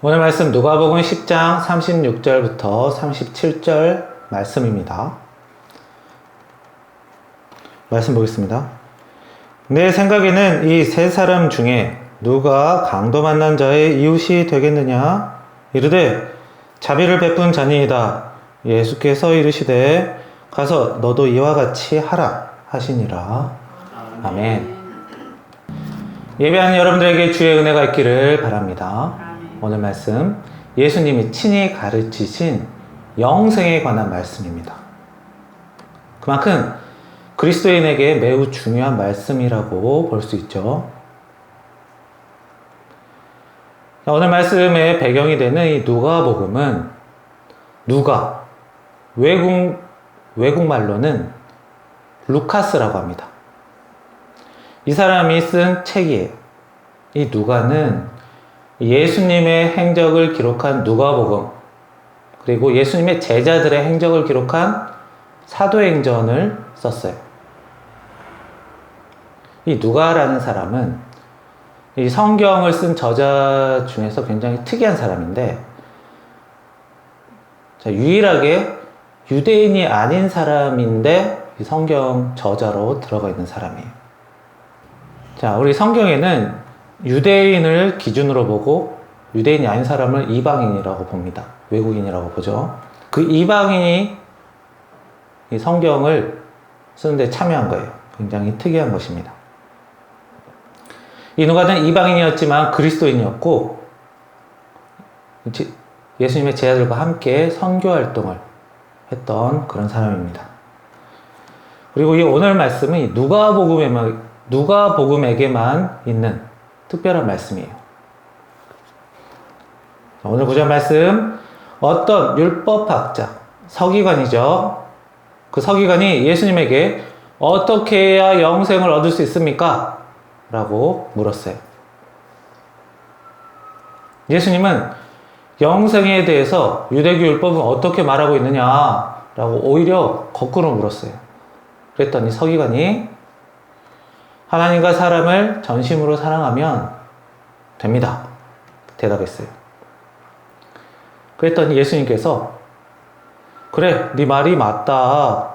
오늘 말씀 누가복음 10장 36절부터 37절 말씀입니다. 말씀 보겠습니다. 내 생각에는 이 세 사람 중에 누가 강도 만난 자의 이웃이 되겠느냐? 이르되 자비를 베푼 자니이다. 예수께서 이르시되 가서 너도 이와 같이 하라 하시니라. 아멘. 예배하는 여러분들에게 주의 은혜가 있기를 바랍니다. 오늘 말씀 예수님이 친히 가르치신 영생에 관한 말씀입니다. 그만큼 그리스도인에게 매우 중요한 말씀이라고 볼 수 있죠. 오늘 말씀의 배경이 되는 이 누가복음은 누가 외국말로는 루카스라고 합니다. 이 사람이 쓴 책이에요. 이 누가는 예수님의 행적을 기록한 누가복음, 그리고 예수님의 제자들의 행적을 기록한 사도행전을 썼어요. 이 누가라는 사람은 이 성경을 쓴 저자 중에서 굉장히 특이한 사람인데, 유일하게 유대인이 아닌 사람인데 이 성경 저자로 들어가 있는 사람이에요. 자, 우리 성경에는 유대인을 기준으로 보고 유대인이 아닌 사람을 이방인이라고 봅니다. 외국인이라고 보죠. 그 이방인이 이 성경을 쓰는데 참여한 거예요. 굉장히 특이한 것입니다. 이 누가는 이방인이었지만 그리스도인이었고 예수님의 제자들과 함께 선교 활동을 했던 그런 사람입니다. 그리고 이 오늘 말씀은 누가복음에게만 있는 특별한 말씀이에요. 오늘 구절 말씀, 어떤 율법학자, 서기관이죠. 그 서기관이 예수님에게 어떻게 해야 영생을 얻을 수 있습니까? 라고 물었어요. 예수님은 영생에 대해서 유대교 율법은 어떻게 말하고 있느냐? 라고 오히려 거꾸로 물었어요. 그랬더니 서기관이 하나님과 사람을 전심으로 사랑하면 됩니다. 대답했어요. 그랬더니 예수님께서 그래, 네 말이 맞다.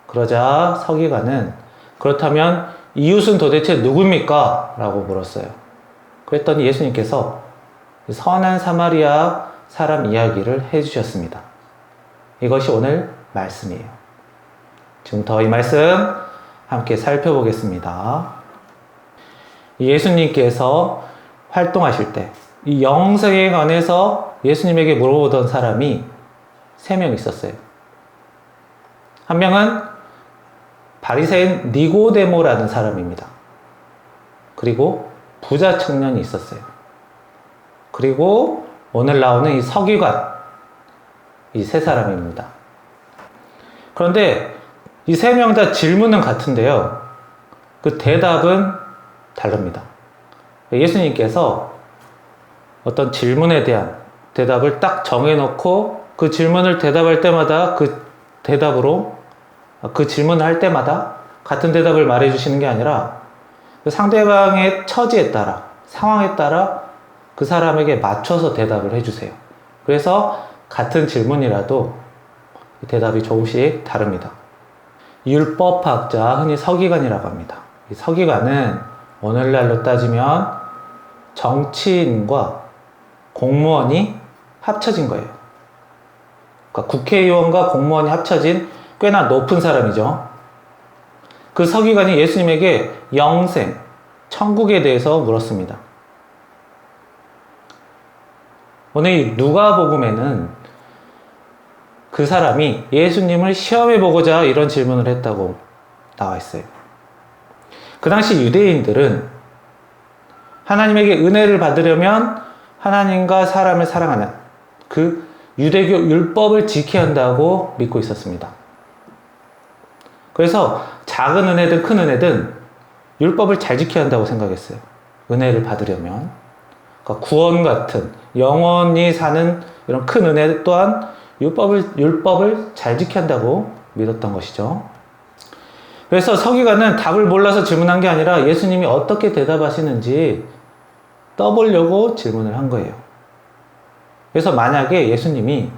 그러자 서기관은 그렇다면 이웃은 도대체 누구입니까? 라고 물었어요. 그랬더니 예수님께서 선한 사마리아 사람 이야기를 해주셨습니다. 이것이 오늘 말씀이에요. 지금부터 이 말씀 함께 살펴보겠습니다. 예수님께서 활동하실 때 이 영생에 관해서 예수님에게 물어보던 사람이 3명 있었어요. 한 명은 바리새인 니고데모라는 사람입니다. 그리고 부자 청년이 있었어요. 그리고 오늘 나오는 이 서기관, 이 3사람입니다. 그런데 이 3명 다 질문은 같은데요. 그 대답은 다릅니다. 예수님께서 어떤 질문에 대한 대답을 딱 정해놓고 그 질문을 대답할 때마다 그 질문을 할 때마다 같은 대답을 말해주시는 게 아니라 그 상대방의 처지에 따라, 상황에 따라 그 사람에게 맞춰서 대답을 해주세요. 그래서 같은 질문이라도 대답이 조금씩 다릅니다. 율법학자, 흔히 서기관이라고 합니다. 이 서기관은 오늘날로 따지면 정치인과 공무원이 합쳐진 거예요. 그러니까 국회의원과 공무원이 합쳐진 꽤나 높은 사람이죠. 그 서기관이 예수님에게 영생, 천국에 대해서 물었습니다. 오늘 이 누가복음에는 그 사람이 예수님을 시험해보고자 이런 질문을 했다고 나와 있어요. 그 당시 유대인들은 하나님에게 은혜를 받으려면 하나님과 사람을 사랑하는 그 유대교 율법을 지켜야 한다고 믿고 있었습니다. 그래서 작은 은혜든 큰 은혜든 율법을 잘 지켜야 한다고 생각했어요. 은혜를 받으려면. 그러니까 구원 같은 영원히 사는 이런 큰 은혜 또한 율법을 잘 지켜야 한다고 믿었던 것이죠. 그래서 서기관은 답을 몰라서 질문한 게 아니라 예수님이 어떻게 대답하시는지 떠보려고 질문을 한 거예요. 그래서 만약에 예수님이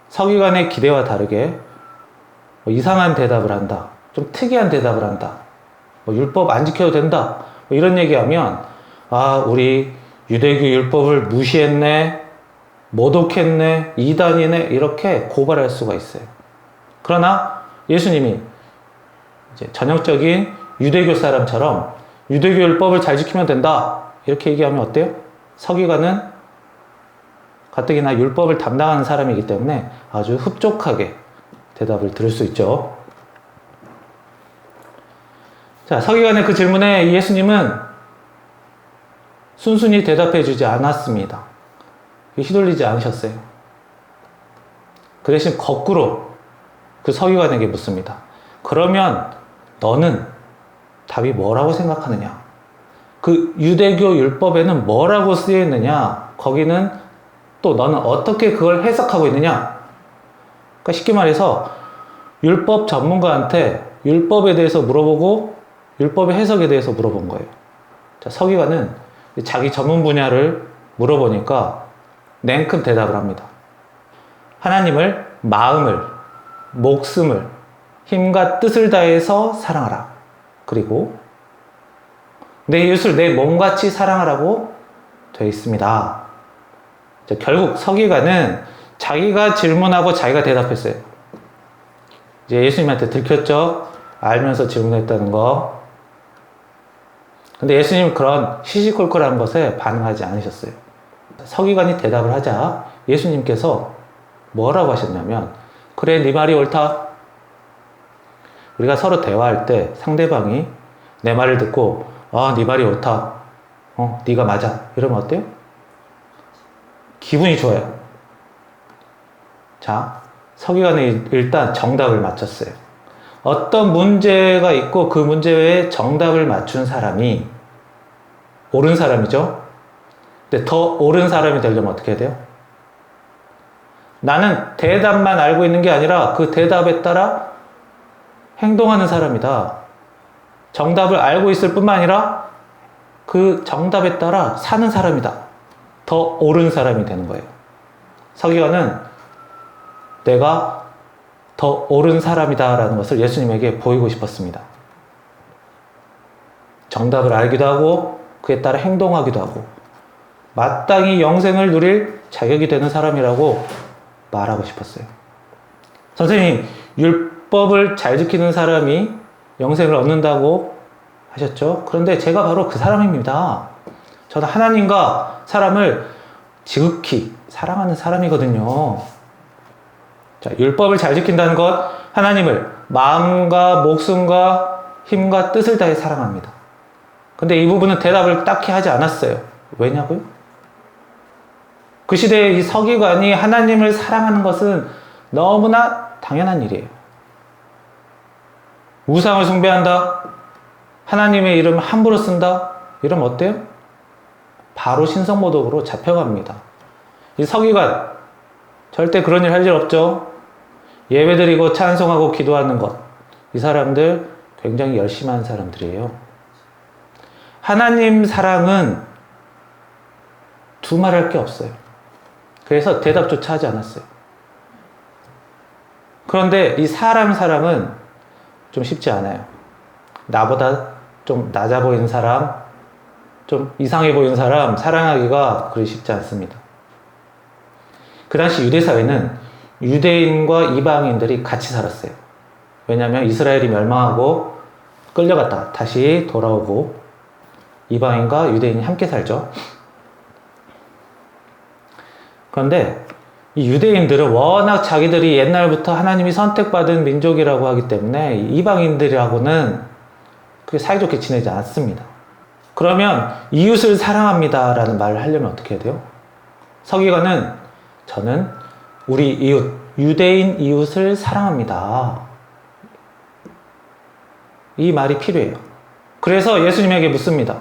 서기관의 기대와 다르게 이상한 대답을 한다, 좀 특이한 대답을 한다, 율법 안 지켜도 된다, 이런 얘기하면 우리 유대교 율법을 무시했네, 모독했네, 이단이네, 이렇게 고발할 수가 있어요. 그러나 예수님이 이제 전형적인 유대교 사람처럼 유대교 율법을 잘 지키면 된다, 이렇게 얘기하면 어때요? 서기관은 가뜩이나 율법을 담당하는 사람이기 때문에 아주 흡족하게 대답을 들을 수 있죠. 자, 서기관의 그 질문에 예수님은 순순히 대답해 주지 않았습니다. 휘둘리지 않으셨어요. 그 대신 거꾸로 그 서기관에게 묻습니다. 그러면 너는 답이 뭐라고 생각하느냐? 그 유대교 율법에는 뭐라고 쓰여 있느냐? 거기는 또 너는 어떻게 그걸 해석하고 있느냐? 그러니까 쉽게 말해서 율법 전문가한테 율법에 대해서 물어보고 율법의 해석에 대해서 물어본 거예요. 자, 서기관은 자기 전문 분야를 물어보니까 냉큼 대답을 합니다. 하나님을 마음을, 목숨을, 힘과 뜻을 다해서 사랑하라. 그리고 내 이웃을 내 몸같이 사랑하라고 되어 있습니다. 자, 결국 서기관은 자기가 질문하고 자기가 대답했어요. 이제 예수님한테 들켰죠? 알면서 질문했다는 거. 근데 예수님은 그런 시시콜콜한 것에 반응하지 않으셨어요. 서기관이 대답을 하자 예수님께서 뭐라고 하셨냐면, 그래, 네 말이 옳다. 우리가 서로 대화할 때 상대방이 내 말을 듣고 네 말이 옳다, 네가 맞아, 이러면 어때요? 기분이 좋아요. 자, 서기관이 일단 정답을 맞췄어요. 어떤 문제가 있고 그 문제에 정답을 맞춘 사람이 옳은 사람이죠. 근데 더 옳은 사람이 되려면 어떻게 해야 돼요? 나는 대답만 알고 있는 게 아니라 그 대답에 따라 행동하는 사람이다. 정답을 알고 있을 뿐만 아니라 그 정답에 따라 사는 사람이다. 더 옳은 사람이 되는 거예요. 서기관은 내가 더 옳은 사람이다 라는 것을 예수님에게 보이고 싶었습니다. 정답을 알기도 하고 그에 따라 행동하기도 하고 마땅히 영생을 누릴 자격이 되는 사람이라고 말하고 싶었어요. 선생님, 율법을 잘 지키는 사람이 영생을 얻는다고 하셨죠? 그런데 제가 바로 그 사람입니다. 저는 하나님과 사람을 지극히 사랑하는 사람이거든요. 자, 율법을 잘 지킨다는 것, 하나님을 마음과 목숨과 힘과 뜻을 다해 사랑합니다. 근데 이 부분은 대답을 딱히 하지 않았어요. 왜냐고요? 그 시대에 이 서기관이 하나님을 사랑하는 것은 너무나 당연한 일이에요. 우상을 숭배한다, 하나님의 이름을 함부로 쓴다, 이러면 어때요? 바로 신성모독으로 잡혀갑니다. 이 서기관 절대 그런 일 할 일 없죠. 예배드리고 찬송하고 기도하는 것, 이 사람들 굉장히 열심히 하는 사람들이에요. 하나님 사랑은 두말할 게 없어요. 그래서 대답조차 하지 않았어요. 그런데 이 사람 사랑은 좀 쉽지 않아요. 나보다 좀 낮아 보이는 사람, 좀 이상해 보이는 사람 사랑하기가 그리 쉽지 않습니다. 그 당시 유대사회는 유대인과 이방인들이 같이 살았어요. 왜냐하면 이스라엘이 멸망하고 끌려갔다가 다시 돌아오고 이방인과 유대인이 함께 살죠. 그런데 이 유대인들은 워낙 자기들이 옛날부터 하나님이 선택받은 민족이라고 하기 때문에 이방인들하고는 그렇게 사이좋게 지내지 않습니다. 그러면 이웃을 사랑합니다 라는 말을 하려면 어떻게 해야 돼요? 서기관은 저는 우리 이웃, 유대인 이웃을 사랑합니다. 이 말이 필요해요. 그래서 예수님에게 묻습니다.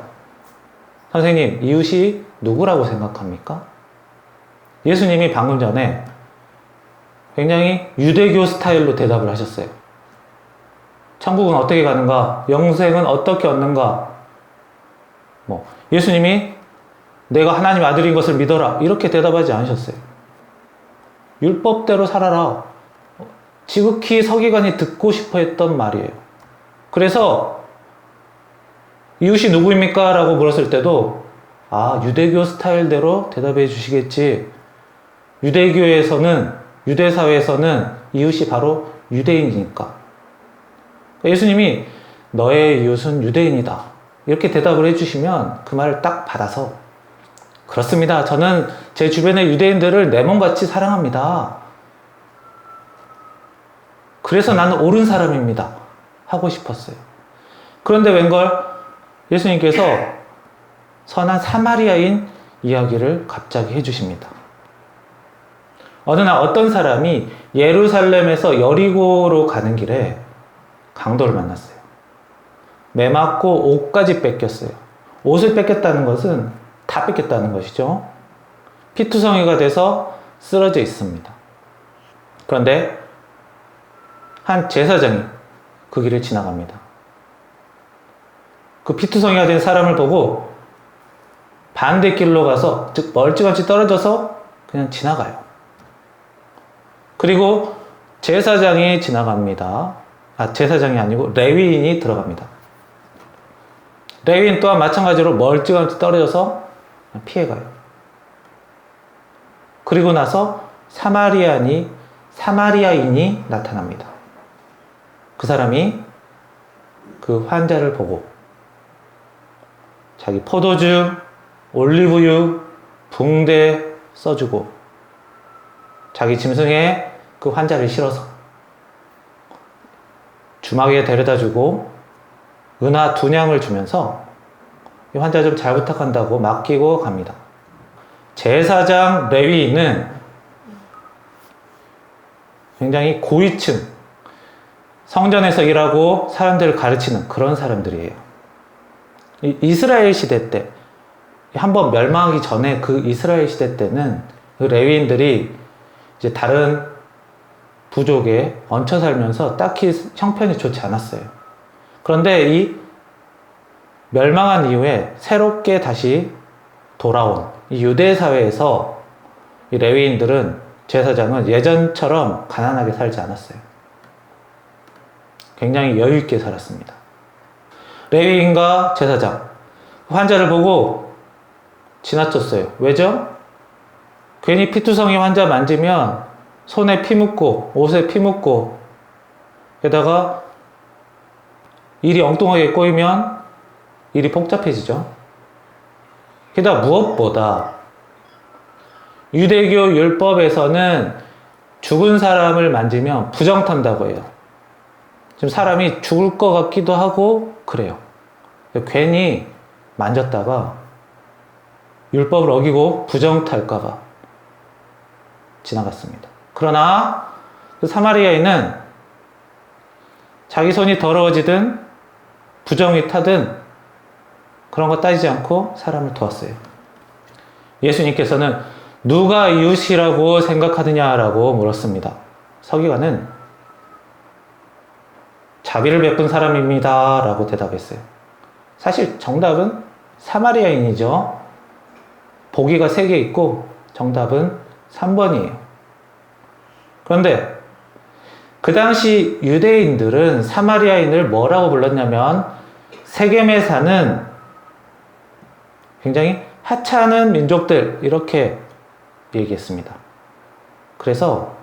선생님, 이웃이 누구라고 생각합니까? 예수님이 방금 전에 굉장히 유대교 스타일로 대답을 하셨어요. 천국은 어떻게 가는가? 영생은 어떻게 얻는가? 예수님이 내가 하나님 아들인 것을 믿어라. 이렇게 대답하지 않으셨어요. 율법대로 살아라. 지극히 서기관이 듣고 싶어 했던 말이에요. 그래서 이웃이 누구입니까? 라고 물었을 때도 유대교 스타일대로 대답해 주시겠지. 유대교에서는, 유대사회에서는 이웃이 바로 유대인이니까. 예수님이 너의 이웃은 유대인이다. 이렇게 대답을 해주시면 그 말을 딱 받아서 그렇습니다. 저는 제 주변의 유대인들을 내 몸같이 사랑합니다. 그래서 나는 옳은 사람입니다. 하고 싶었어요. 그런데 웬걸 예수님께서 선한 사마리아인 이야기를 갑자기 해주십니다. 어느 날 어떤 사람이 예루살렘에서 여리고로 가는 길에 강도를 만났어요. 매맞고 옷까지 뺏겼어요. 옷을 뺏겼다는 것은 다 뺏겼다는 것이죠. 피투성이가 돼서 쓰러져 있습니다. 그런데 한 제사장이 그 길을 지나갑니다. 그 피투성이가 된 사람을 보고 반대길로 가서, 즉 멀찌감치 떨어져서 그냥 지나가요. 그리고 제사장이 지나갑니다. 제사장이 아니고 레위인이 들어갑니다. 레위인 또한 마찬가지로 멀찌감치 떨어져서 피해가요. 그리고 나서 사마리아인이 나타납니다. 그 사람이 그 환자를 보고 자기 포도주, 올리브유, 붕대 써주고 자기 짐승에 그 환자를 실어서 주막에 데려다주고 은하 2냥을 주면서 이 환자 좀 잘 부탁한다고 맡기고 갑니다. 제사장 레위인은 굉장히 고위층, 성전에서 일하고 사람들을 가르치는 그런 사람들이에요. 이스라엘 시대 때, 한번 멸망하기 전에 그 이스라엘 시대 때는 그 레위인들이 이제 다른 부족에 얹혀 살면서 딱히 형편이 좋지 않았어요. 그런데 이 멸망한 이후에 새롭게 다시 돌아온 이 유대 사회에서 이 레위인들은, 제사장은 예전처럼 가난하게 살지 않았어요. 굉장히 여유 있게 살았습니다. 레위인과 제사장, 환자를 보고 지나쳤어요. 왜죠? 괜히 피투성이 환자 만지면 손에 피 묻고 옷에 피 묻고 게다가 일이 엉뚱하게 꼬이면 일이 복잡해지죠. 게다가 무엇보다 유대교 율법에서는 죽은 사람을 만지면 부정탄다고 해요. 지금 사람이 죽을 것 같기도 하고 그래요. 괜히 만졌다가 율법을 어기고 부정탈까봐 지나갔습니다. 그러나 그 사마리아인은 자기 손이 더러워지든 부정이 타든 그런 거 따지지 않고 사람을 도왔어요. 예수님께서는 누가 이웃이라고 생각하느냐라고 물었습니다. 서기관은 자비를 베푼 사람입니다 라고 대답했어요. 사실 정답은 사마리아인이죠. 보기가 3개 있고 정답은 3번이에요. 그런데 그 당시 유대인들은 사마리아인을 뭐라고 불렀냐면 세겜에 사는 굉장히 하찮은 민족들, 이렇게 얘기했습니다. 그래서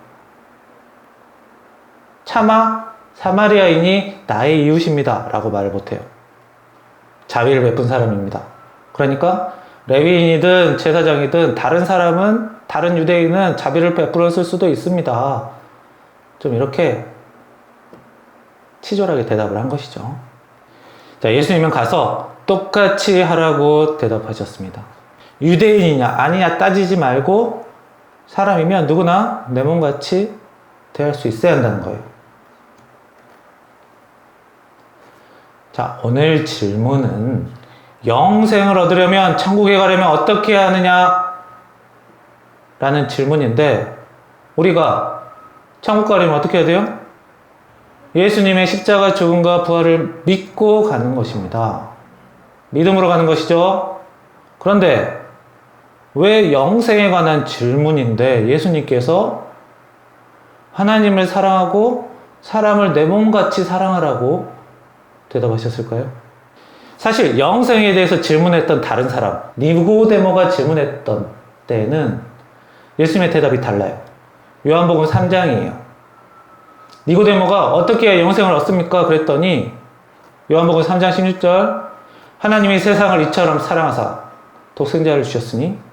차마 사마리아인이 나의 이웃입니다 라고 말을 못해요. 자비를 베푼 사람입니다. 그러니까 레위인이든 제사장이든 다른 유대인은 자비를 베풀었을 수도 있습니다. 좀 이렇게 치졸하게 대답을 한 것이죠. 자, 예수님은 가서 똑같이 하라고 대답하셨습니다. 유대인이냐 아니냐 따지지 말고 사람이면 누구나 내 몸같이 대할 수 있어야 한다는 거예요. 자, 오늘 질문은 영생을 얻으려면, 천국에 가려면 어떻게 해야 하느냐 라는 질문인데, 우리가 천국 가려면 어떻게 해야 돼요? 예수님의 십자가 죽음과 부활을 믿고 가는 것입니다. 믿음으로 가는 것이죠. 그런데 왜 영생에 관한 질문인데 예수님께서 하나님을 사랑하고 사람을 내 몸같이 사랑하라고 대답하셨을까요? 사실 영생에 대해서 질문했던 다른 사람, 니고데모가 질문했던 때는 예수님의 대답이 달라요. 요한복음 3장이에요. 니고데모가 어떻게 해야 영생을 얻습니까? 그랬더니 요한복음 3장 16절 하나님이 세상을 이처럼 사랑하사 독생자를 주셨으니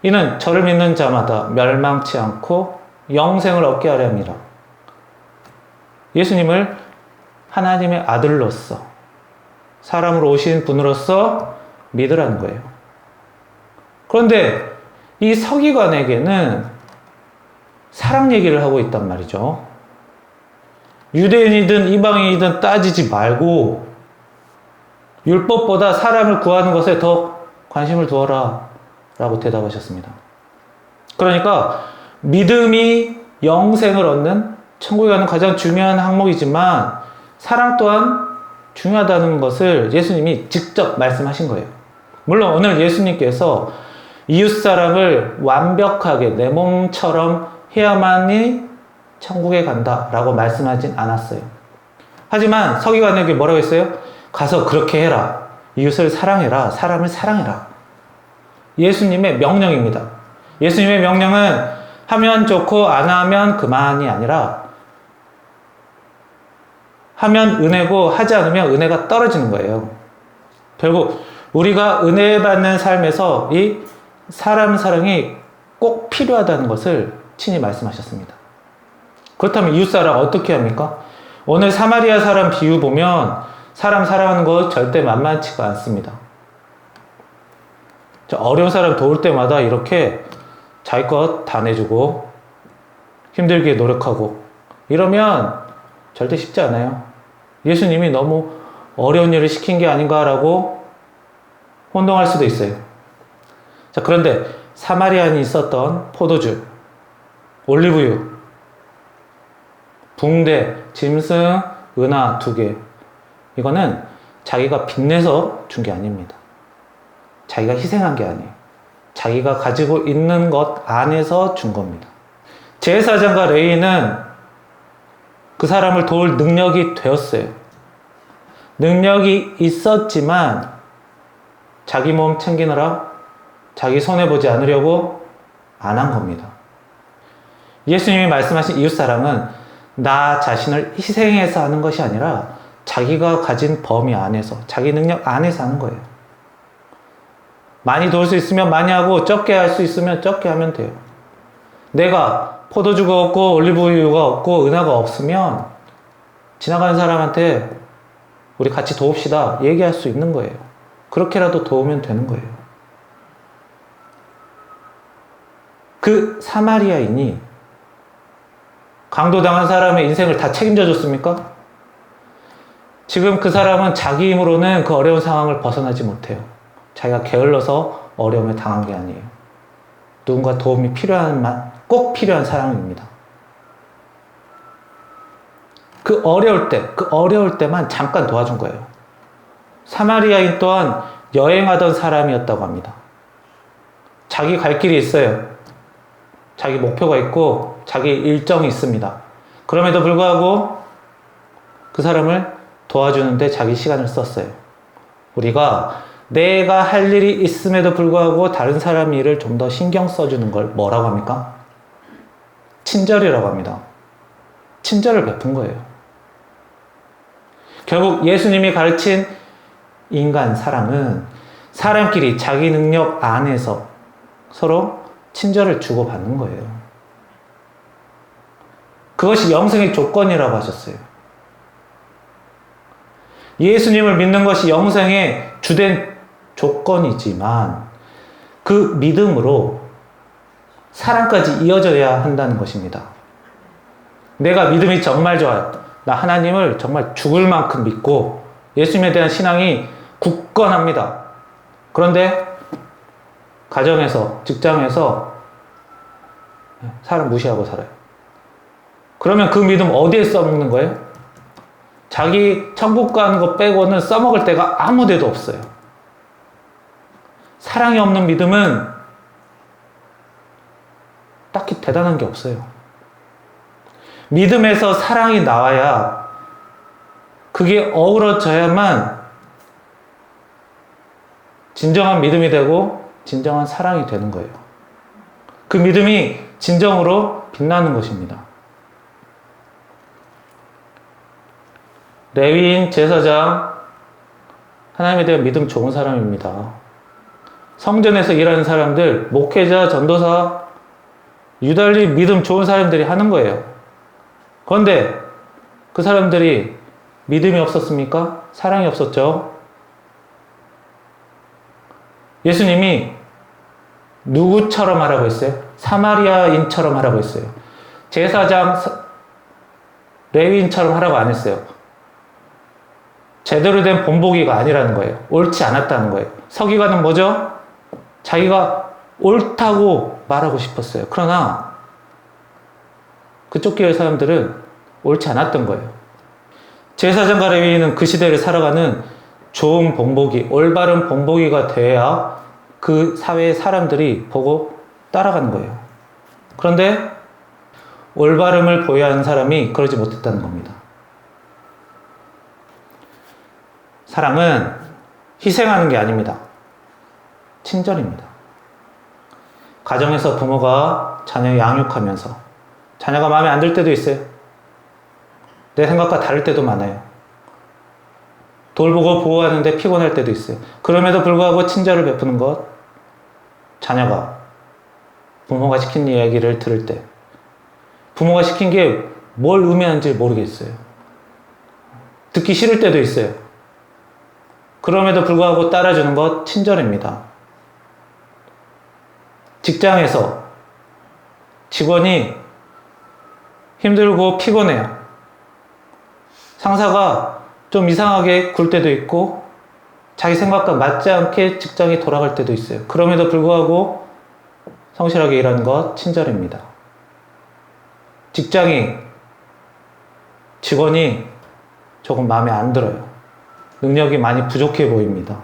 이는 저를 믿는 자마다 멸망치 않고 영생을 얻게 하려 함이라. 예수님을 하나님의 아들로서 사람으로 오신 분으로서 믿으라는 거예요. 그런데 이 서기관에게는 사랑 얘기를 하고 있단 말이죠. 유대인이든 이방인이든 따지지 말고 율법보다 사람을 구하는 것에 더 관심을 두어라 라고 대답하셨습니다. 그러니까 믿음이 영생을 얻는 천국에 가는 가장 중요한 항목이지만 사랑 또한 중요하다는 것을 예수님이 직접 말씀하신 거예요. 물론 오늘 예수님께서 이웃사랑을 완벽하게 내 몸처럼 해야만이 천국에 간다라고 말씀하진 않았어요. 하지만 서기관에게 뭐라고 했어요? 가서 그렇게 해라. 이웃을 사랑해라. 사람을 사랑해라. 예수님의 명령입니다. 예수님의 명령은 하면 좋고 안 하면 그만이 아니라 하면 은혜고 하지 않으면 은혜가 떨어지는 거예요. 결국 우리가 은혜 받는 삶에서 이 사람 사랑이 꼭 필요하다는 것을 친히 말씀하셨습니다. 그렇다면 이웃사랑 어떻게 합니까? 오늘 사마리아 사람 비유 보면 사람 사랑하는 거 절대 만만치가 않습니다. 어려운 사람 도울 때마다 이렇게 자기 것 다 내주고 힘들게 노력하고 이러면 절대 쉽지 않아요. 예수님이 너무 어려운 일을 시킨 게 아닌가라고 혼동할 수도 있어요. 자, 그런데 사마리아인이 있었던 포도주, 올리브유, 붕대, 짐승, 은하 2개. 이거는 자기가 빚내서 준 게 아닙니다. 자기가 희생한 게 아니에요. 자기가 가지고 있는 것 안에서 준 겁니다. 제사장과 레위는 그 사람을 도울 능력이 되었어요. 능력이 있었지만 자기 몸 챙기느라 자기 손해보지 않으려고 안 한 겁니다. 예수님이 말씀하신 이웃사랑은 나 자신을 희생해서 하는 것이 아니라 자기가 가진 범위 안에서 자기 능력 안에서 하는 거예요. 많이 도울 수 있으면 많이 하고 적게 할 수 있으면 적게 하면 돼요. 내가 포도주가 없고 올리브유가 없고 은하가 없으면 지나가는 사람한테 우리 같이 도웁시다 얘기할 수 있는 거예요. 그렇게라도 도우면 되는 거예요. 그 사마리아인이 강도당한 사람의 인생을 다 책임져 줬습니까? 지금 그 사람은 자기 힘으로는 그 어려운 상황을 벗어나지 못해요. 자기가 게을러서 어려움을 당한 게 아니에요. 누군가 도움이 꼭 필요한 사람입니다. 그 어려울 때만 잠깐 도와준 거예요. 사마리아인 또한 여행하던 사람이었다고 합니다. 자기 갈 길이 있어요. 자기 목표가 있고 자기 일정이 있습니다. 그럼에도 불구하고 그 사람을 도와주는데 자기 시간을 썼어요. 우리가 내가 할 일이 있음에도 불구하고 다른 사람 일을 좀 더 신경 써주는 걸 뭐라고 합니까? 친절이라고 합니다. 친절을 베푼 거예요. 결국 예수님이 가르친 인간 사랑은 사람끼리 자기 능력 안에서 서로 친절을 주고받는 거예요. 그것이 영생의 조건이라고 하셨어요. 예수님을 믿는 것이 영생의 주된 조건이지만 그 믿음으로 사랑까지 이어져야 한다는 것입니다. 내가 믿음이 정말 좋아요. 나 하나님을 정말 죽을 만큼 믿고 예수님에 대한 신앙이 굳건합니다. 그런데 가정에서, 직장에서 사람 무시하고 살아요. 그러면 그 믿음 어디에 써먹는 거예요? 자기 천국 가는 거 빼고는 써먹을 데가 아무 데도 없어요. 사랑이 없는 믿음은 딱히 대단한 게 없어요. 믿음에서 사랑이 나와야 그게 어우러져야만 진정한 믿음이 되고 진정한 사랑이 되는 거예요. 그 믿음이 진정으로 빛나는 것입니다. 레위인, 제사장, 하나님에 대한 믿음 좋은 사람입니다. 성전에서 일하는 사람들, 목회자, 전도사, 유달리 믿음 좋은 사람들이 하는 거예요. 그런데 그 사람들이 믿음이 없었습니까? 사랑이 없었죠? 예수님이 누구처럼 하라고 했어요? 사마리아인처럼 하라고 했어요. 제사장, 레위인처럼 하라고 안 했어요. 제대로 된 본보기가 아니라는 거예요. 옳지 않았다는 거예요. 서기관은 뭐죠? 자기가 옳다고 말하고 싶었어요. 그러나 그쪽 교회 사람들은 옳지 않았던 거예요. 제사장과 레위인은 그 시대를 살아가는 좋은 본보기, 올바른 본보기가 돼야 그 사회의 사람들이 보고 따라가는 거예요. 그런데 올바름을 보여야 하는 사람이 그러지 못했다는 겁니다. 사랑은 희생하는 게 아닙니다. 친절입니다. 가정에서 부모가 자녀 양육하면서 자녀가 마음에 안 들 때도 있어요. 내 생각과 다를 때도 많아요. 돌보고 보호하는데 피곤할 때도 있어요. 그럼에도 불구하고 친절을 베푸는 것, 자녀가 부모가 시킨 이야기를 들을 때 부모가 시킨 게 뭘 의미하는지 모르겠어요. 듣기 싫을 때도 있어요. 그럼에도 불구하고 따라주는 것, 친절입니다. 직장에서 직원이 힘들고 피곤해요. 상사가 좀 이상하게 굴 때도 있고 자기 생각과 맞지 않게 직장이 돌아갈 때도 있어요. 그럼에도 불구하고 성실하게 일하는 것, 친절입니다. 직원이 조금 마음에 안 들어요. 능력이 많이 부족해 보입니다.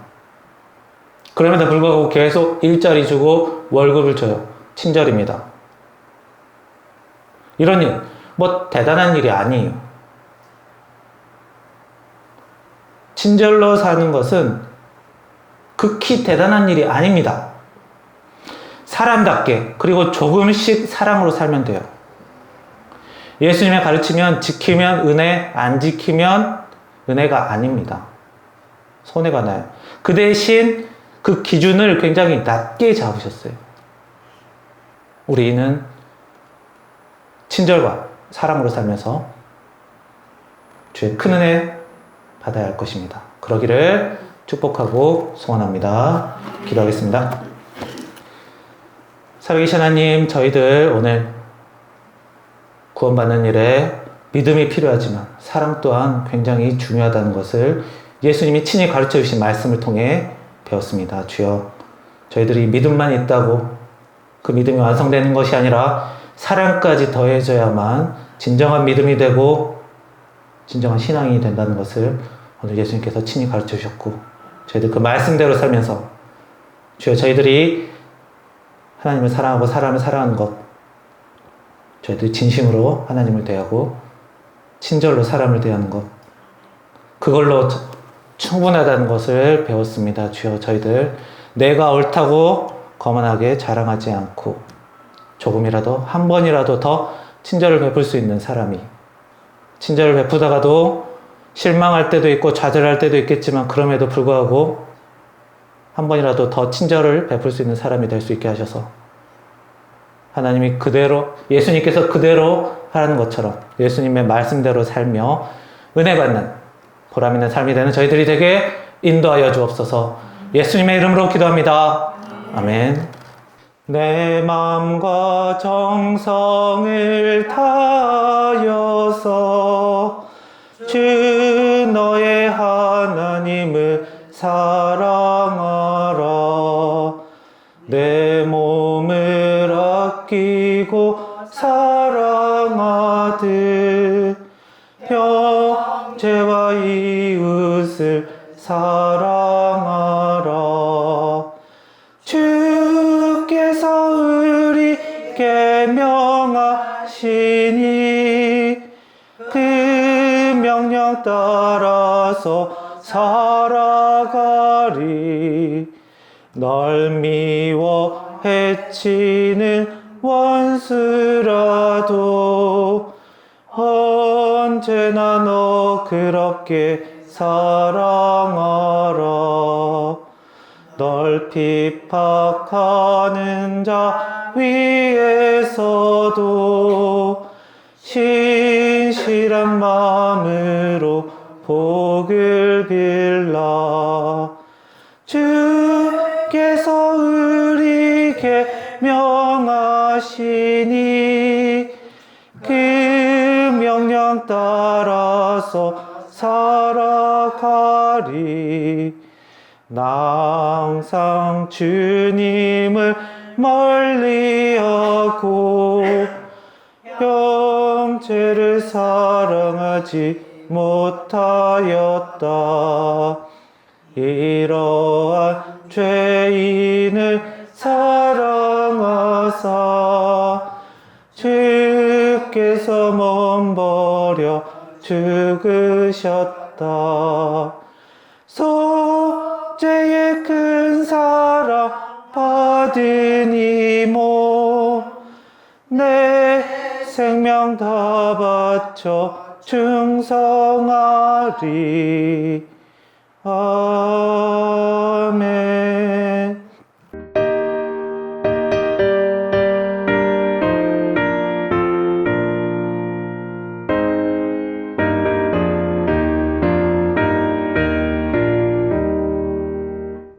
그럼에도 불구하고 계속 일자리 주고 월급을 줘요. 친절입니다. 이런 일, 뭐 대단한 일이 아니에요. 친절로 사는 것은 극히 대단한 일이 아닙니다. 사람답게, 그리고 조금씩 사랑으로 살면 돼요. 예수님의 가르치면 지키면 은혜, 안 지키면 은혜가 아닙니다. 손해가 나요. 그 대신 그 기준을 굉장히 낮게 잡으셨어요. 우리는 친절과 사랑으로 살면서 주의 큰 은혜 받아야 할 것입니다. 그러기를 축복하고 소원합니다. 기도하겠습니다. 살아계신 하나님, 저희들 오늘 구원받는 일에 믿음이 필요하지만 사랑 또한 굉장히 중요하다는 것을 예수님이 친히 가르쳐 주신 말씀을 통해 배웠습니다. 주여, 저희들이 믿음만 있다고 그 믿음이 완성되는 것이 아니라 사랑까지 더해져야만 진정한 믿음이 되고 진정한 신앙이 된다는 것을 오늘 예수님께서 친히 가르쳐 주셨고, 저희들 그 말씀대로 살면서 주여, 저희들이 하나님을 사랑하고 사람을 사랑하는 것, 저희들이 진심으로 하나님을 대하고 친절로 사람을 대하는 것, 그걸로 충분하다는 것을 배웠습니다. 주여, 저희들 내가 옳다고 거만하게 자랑하지 않고 조금이라도, 한 번이라도 더 친절을 베풀 수 있는 사람이, 친절을 베푸다가도 실망할 때도 있고 좌절할 때도 있겠지만 그럼에도 불구하고 한 번이라도 더 친절을 베풀 수 있는 사람이 될 수 있게 하셔서 하나님이 그대로, 예수님께서 그대로 하라는 것처럼 예수님의 말씀대로 살며 은혜 받는 보람 있는 삶이 되는 저희들이 되게 인도하여 주옵소서. 예수님의 이름으로 기도합니다. 아멘. 내 마음과 정성을 다하여서 주 너의 하나님을 사랑하라. 내 몸을 아끼고 사랑하듯 형제와 이웃을 사랑하라. 주께서 우리 우리에게 명하시니 그 명령 따라서 살아가리. 널 미워 해치는 원수라도 언제나 너 그렇게 사랑하라. 널 핍박하는 자 위에서도 신실한 마음으로 복을 빌라. 주께서 우리에게 명하시니 그 명령 따라서 살아가리. 나 항상 주님을 멀리하고 형제를 사랑하지 못하였다. 이러한 죄인을 사랑하사 주께서 몸버려 죽으셨다. 속죄의 큰 사랑 받으니모 내 생명 다 바쳐 충성하리. 아멘.